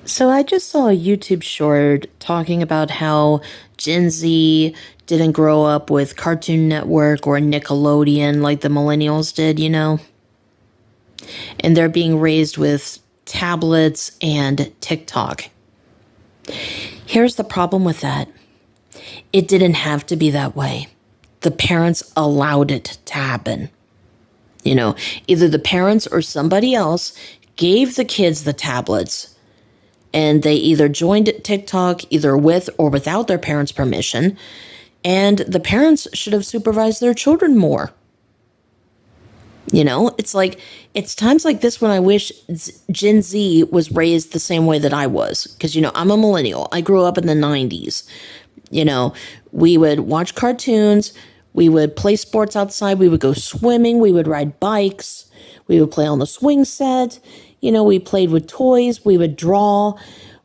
So I just saw a YouTube short talking about how Gen Z didn't grow up with Cartoon Network or Nickelodeon like the millennials did. And they're being raised with tablets and TikTok. Here's the problem with that. It didn't have to be that way. The parents allowed it to happen. Either the parents or somebody else gave the kids the tablets and they either joined TikTok either with or without their parents' permission, and the parents should have supervised their children more. It's like, it's times like this when I wish Gen Z was raised the same way that I was. Because, I'm a millennial. I grew up in the 90s. We would watch cartoons. We would play sports outside. We would go swimming. We would ride bikes. We would play on the swing set. We played with toys. We would draw.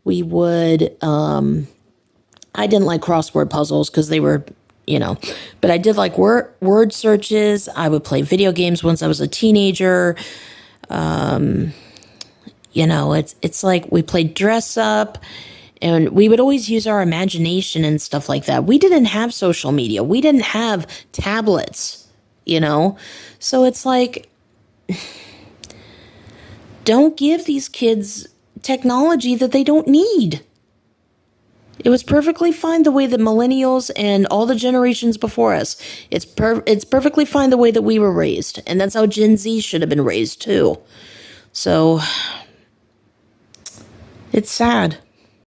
We would, I didn't like crossword puzzles because they were, but I did like word searches. I would play video games once I was a teenager. It's like we played dress up. And we would always use our imagination and stuff like that. We didn't have social media. We didn't have tablets. So it's like, don't give these kids technology that they don't need. It was perfectly fine the way that millennials and all the generations before us, it's perfectly fine the way that we were raised. And that's how Gen Z should have been raised too. So, it's sad.